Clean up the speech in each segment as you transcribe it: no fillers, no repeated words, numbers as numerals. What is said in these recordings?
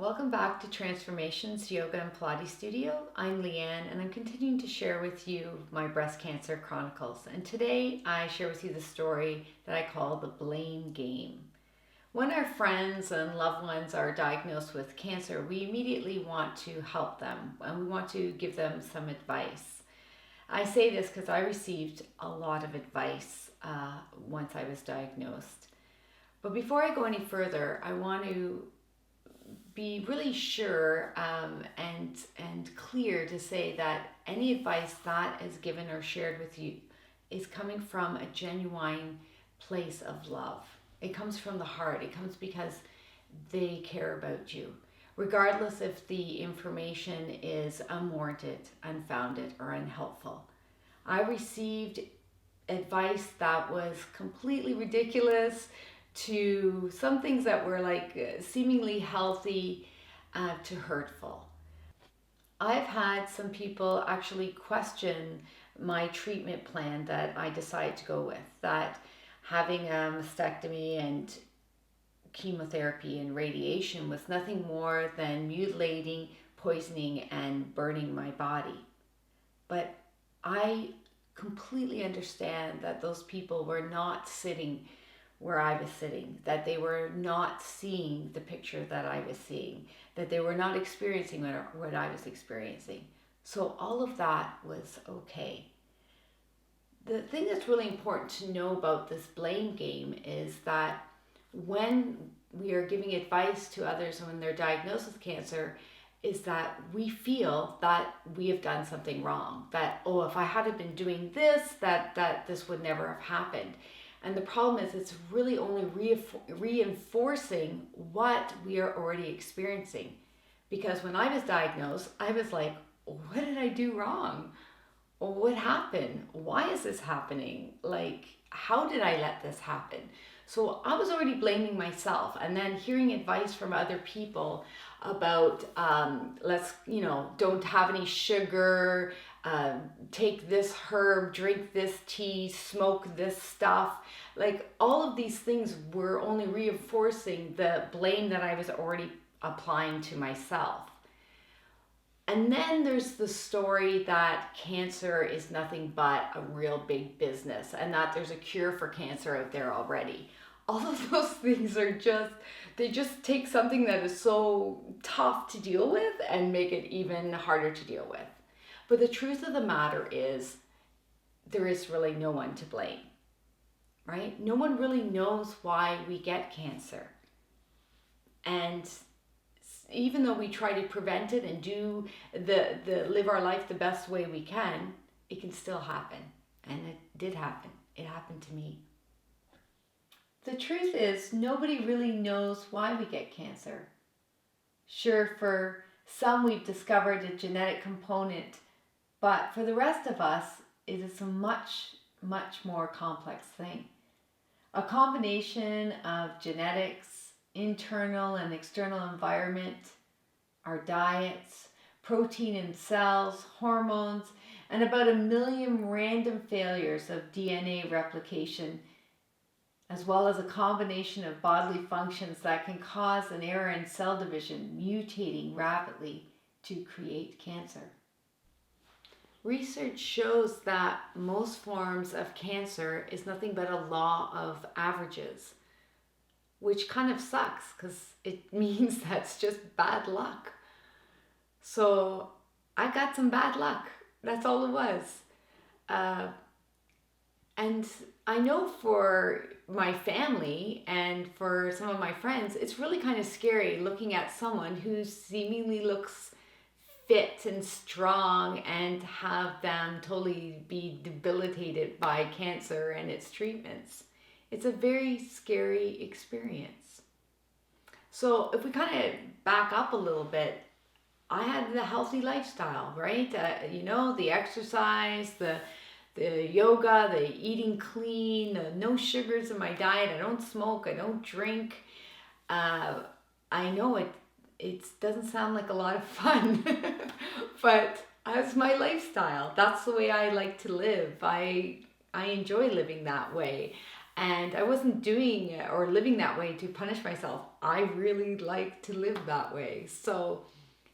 Welcome back to Transformations Yoga and Pilates Studio. I'm Leanne and I'm continuing to share with you my breast cancer chronicles. And today I share with you the story that I call the blame game. When our friends and loved ones are diagnosed with cancer, we immediately want to help them and we want to give them some advice. I say this because I received a lot of advice once I was diagnosed. But before I go any further, I want to be really sure and clear to say that any advice that is given or shared with you is coming from a genuine place of love. It comes from the heart. It comes because they care about you, regardless if the information is unwarranted, unfounded, or unhelpful. I received advice that was completely ridiculous, to some things that were seemingly healthy to hurtful. I've had some people actually question my treatment plan that I decided to go with, that having a mastectomy and chemotherapy and radiation was nothing more than mutilating, poisoning, and burning my body. But I completely understand that those people were not sitting where I was sitting, that they were not seeing the picture that I was seeing, that they were not experiencing what I was experiencing. So all of that was okay. The thing that's really important to know about this blame game is that when we are giving advice to others when they're diagnosed with cancer, is that we feel that we have done something wrong, that, oh, if I hadn't been doing this, that this would never have happened. And the problem is it's really only reinforcing what we are already experiencing. Because when I was diagnosed, I was like, what did I do wrong? What happened? Why is this happening? How did I let this happen? So I was already blaming myself, and then hearing advice from other people about don't have any sugar, take this herb, drink this tea, smoke this stuff. All of these things were only reinforcing the blame that I was already applying to myself. And then there's the story that cancer is nothing but a real big business and that there's a cure for cancer out there already. All of those things are they just take something that is so tough to deal with and make it even harder to deal with. But the truth of the matter is there is really no one to blame, right? No one really knows why we get cancer. And even though we try to prevent it and do live our life the best way we can, it can still happen. And it did happen. It happened to me. The truth is, nobody really knows why we get cancer. Sure, for some we've discovered a genetic component, but for the rest of us, it is a much, much more complex thing. A combination of genetics, internal and external environment, our diets, protein in cells, hormones, and about 1 million random failures of DNA replication, as well as a combination of bodily functions that can cause an error in cell division, mutating rapidly to create cancer. Research shows that most forms of cancer is nothing but a law of averages, which kind of sucks because it means that's just bad luck. So I got some bad luck. That's all it was. And I know for my family and for some of my friends, it's really kind of scary looking at someone who seemingly looks fit and strong and have them totally be debilitated by cancer and its treatments. It's a very scary experience. So if we kind of back up a little bit, I had the healthy lifestyle, right? The exercise, the yoga, the eating clean, no sugars in my diet. I don't smoke, I don't drink. I know it doesn't sound like a lot of fun, but that's my lifestyle. That's the way I like to live. I enjoy living that way. And I wasn't doing it or living that way to punish myself. I really like to live that way. So,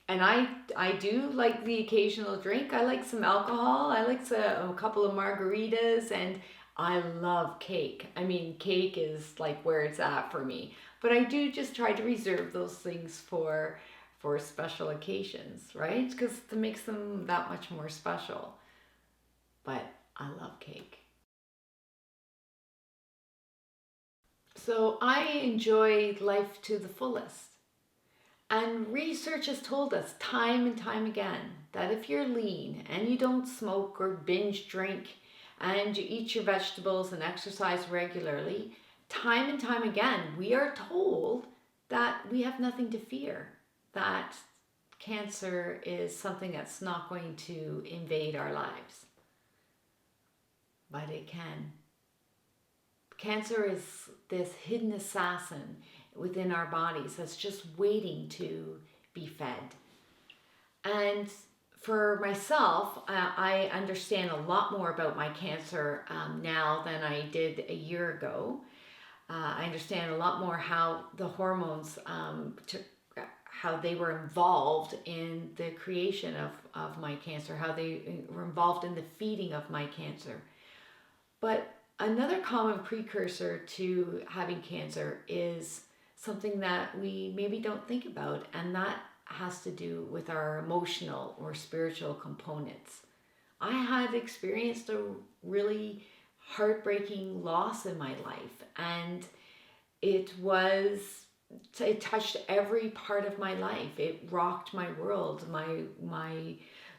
and I do like the occasional drink. I like some alcohol. I like a couple of margaritas, and I love cake. I mean, cake is like where it's at for me. But I do just try to reserve those things for special occasions, right? Because it makes them that much more special. But I love cake. So I enjoy life to the fullest. And research has told us time and time again that if you're lean and you don't smoke or binge drink and you eat your vegetables and exercise regularly, time and time again, we are told that we have nothing to fear, that cancer is something that's not going to invade our lives. But it can. Cancer is this hidden assassin within our bodies that's just waiting to be fed. And for myself, I understand a lot more about my cancer now than I did a year ago. I understand a lot more how the hormones, how they were involved in the creation of my cancer, how they were involved in the feeding of my cancer. But another common precursor to having cancer is something that we maybe don't think about, and that has to do with our emotional or spiritual components. I had experienced a really heartbreaking loss in my life, and it touched every part of my life. It rocked my world.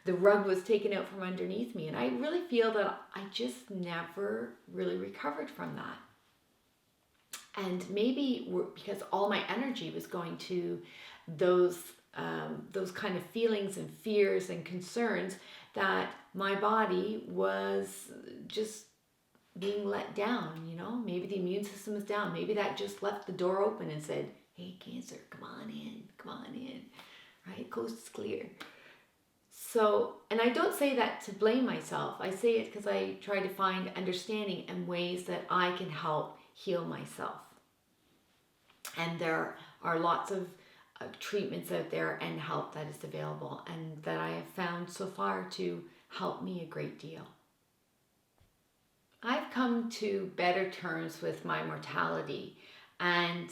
The rug was taken out from underneath me, and I really feel that I just never really recovered from that. And maybe because all my energy was going to those kind of feelings and fears and concerns, that my body was just being let down, Maybe the immune system was down. Maybe that just left the door open and said, hey, cancer, come on in, right? Coast is clear. So, and I don't say that to blame myself. I say it because I try to find understanding and ways that I can help heal myself. And there are lots of treatments out there and help that is available, and that I have found so far to help me a great deal. I've come to better terms with my mortality and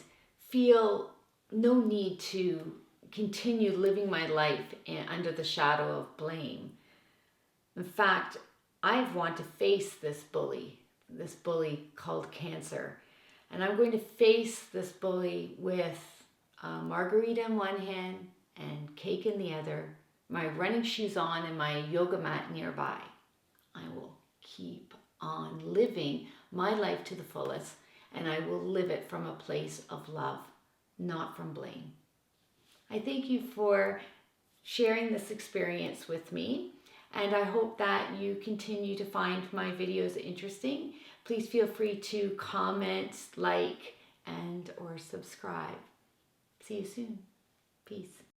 feel no need to continue living my life under the shadow of blame. In fact, I want to face this bully called cancer. And I'm going to face this bully with a margarita in one hand and cake in the other, my running shoes on and my yoga mat nearby. I will keep on living my life to the fullest, and I will live it from a place of love, not from blame. I thank you for sharing this experience with me, and I hope that you continue to find my videos interesting. Please feel free to comment, like, and or subscribe. See you soon. Peace.